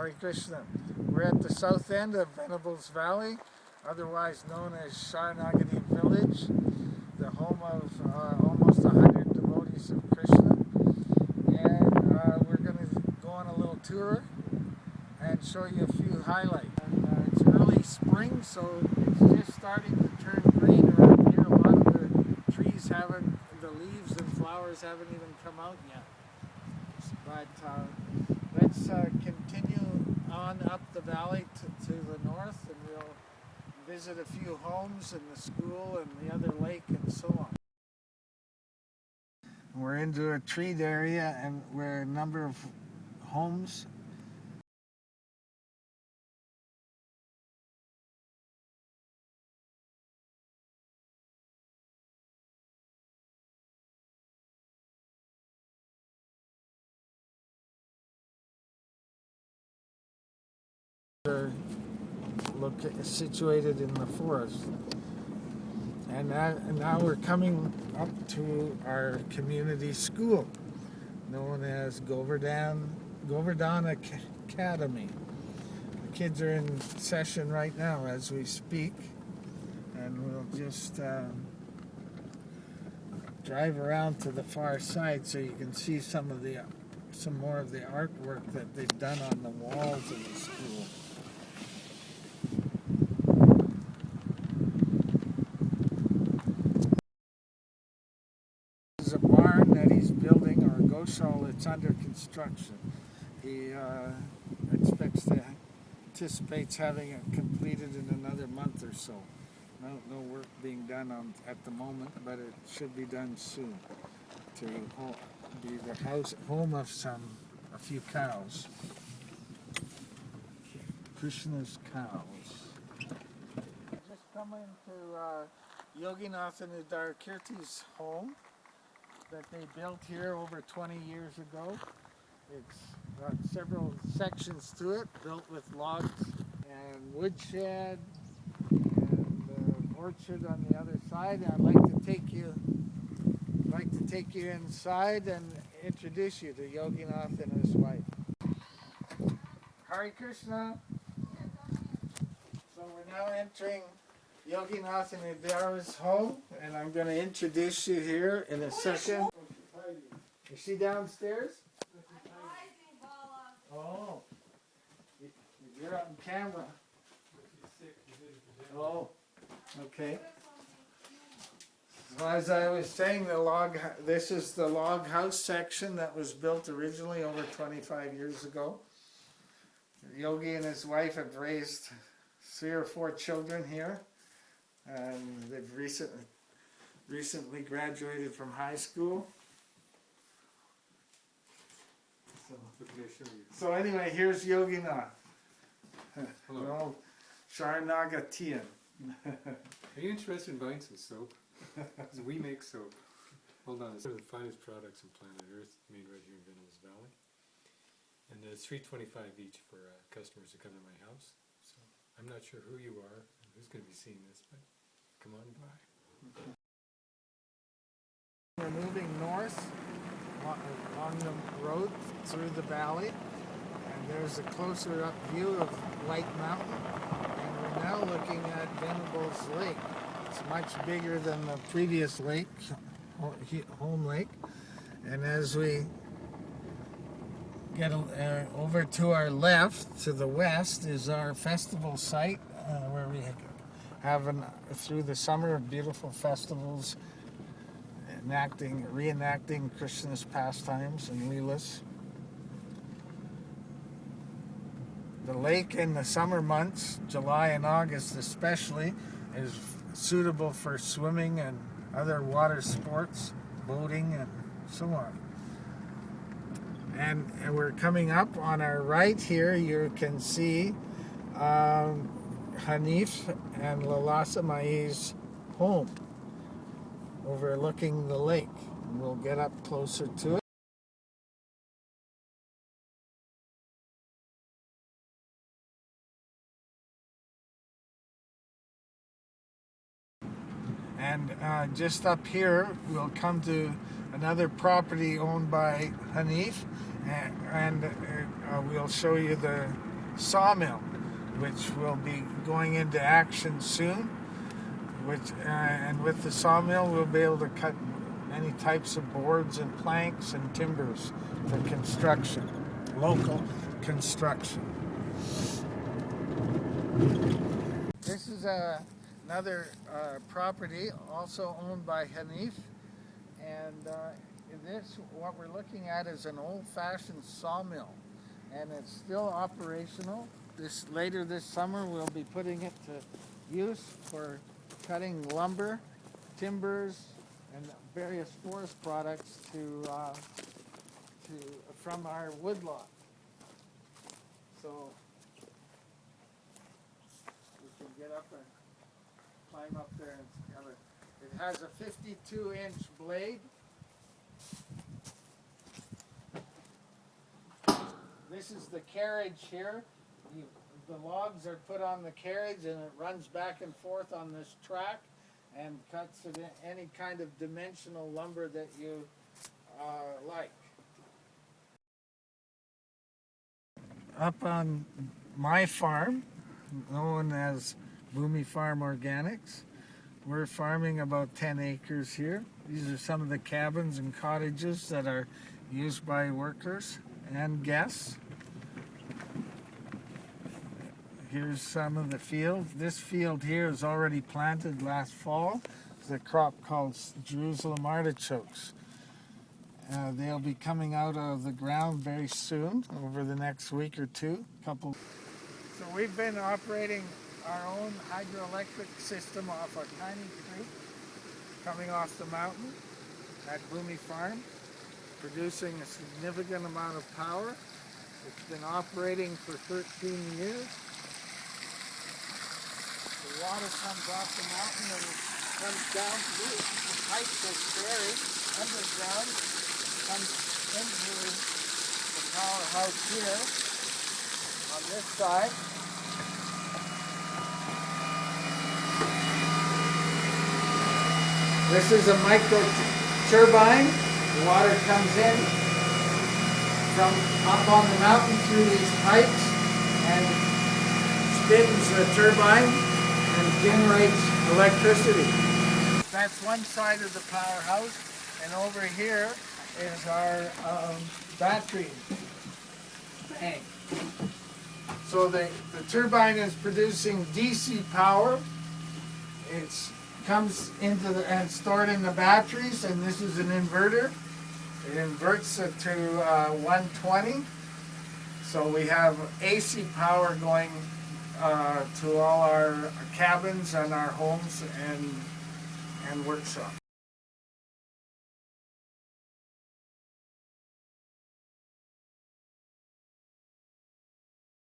Bala Krishna. We're at the south end of Venables Valley, otherwise known as Saranagati Village, the home of almost 100 devotees of Krishna. And we're going to go on a little tour and show you a few highlights. And, it's early spring, so it's just starting to turn green around here. A lot of the trees haven't, the leaves and flowers haven't even come out yet. But let's continue on up the valley to the north, and we'll visit a few homes and the school and the other lake and so on. We're into a treed area, and we're a number of homes. Situated in the forest, and now we're coming up to our community school, known as Govardhan Academy. The kids are in session right now as we speak, and we'll just drive around to the far side so you can see some more of the artwork that they've done on the walls of the school. This is a barn that he's building, or a goshal. It's under construction. He anticipates having it completed in another month or so. No work being done at the moment, but it should be done soon to be the home of a few cows. Krishna's cows. Just come into Yoginath and Udar Kirti's home that they built here over 20 years ago. It's got several sections to it, built with logs and woodshed and orchard on the other side. I'd like to take you inside and introduce you to Yoginath and his wife. Hare Krishna. So we're now entering Yoginath and Udar's home, and I'm going to introduce you here in a second. Is she downstairs? Oh, you're on camera. Oh, okay. So as I was saying, this is the log house section that was built originally over 25 years ago. Yogi and his wife have raised 3 or 4 children here, and they've recently graduated from high school. So anyway, here's Yoginath. Hello. Saranagatian. Are you interested in buying some soap? Because we make soap. Hold on, it's one of the finest products on planet Earth, made right here in Venables Valley. And it's $3.25 each for customers who come to my house. So I'm not sure who you are and who's going to be seeing this, but come on by. We're moving north along the road through the valley, and there's a closer up view of White Mountain, and we're now looking at Venables Lake. It's much bigger than the previous lake, home lake, and as we get over to our left, to the west, is our festival site, where we have through the summer beautiful festivals reenacting Krishna's pastimes and leelas. The lake in the summer months, July and August especially, is suitable for swimming and other water sports, boating and so on. And we're coming up on our right here. You can see Hanif and Lalasa Mai's home overlooking the lake. We'll get up closer to it. And just up here, we'll come to another property owned by Hanif, and we'll show you sawmill, which will be going into action soon. And with the sawmill, we'll be able to cut many types of boards and planks and timbers for construction, local construction. This is another property also owned by Hanif, and what we're looking at is an old-fashioned sawmill, and it's still operational. Later this summer we'll be putting it to use for cutting lumber, timbers, and various forest products from our woodlot. So we can get up and climb up there and have it. It has a 52-inch blade. This is the carriage here. The logs are put on the carriage and it runs back and forth on this track and cuts it in any kind of dimensional lumber that you like. Up on my farm, known as Bhumi Farm Organics, we're farming about 10 acres here. These are some of the cabins and cottages that are used by workers and guests. Here's some of the field. This field here is already planted last fall. It's a crop called Jerusalem artichokes. They'll be coming out of the ground very soon, over the next week or two. So we've been operating our own hydroelectric system off a tiny creek coming off the mountain at Bhumi Farm, producing a significant amount of power. It's been operating for 13 years. The water comes off the mountain and it comes down through the pipes that's buried underground, comes into the powerhouse here on this side. This is a micro turbine. The water comes in from up on the mountain through these pipes and spins the turbine and generates electricity. That's one side of the powerhouse, and over here is our battery bank. So the turbine is producing DC power. It comes into and stored in the batteries, and this is an inverter. It inverts it to 120. So we have AC power going to all our cabins and our homes and workshops.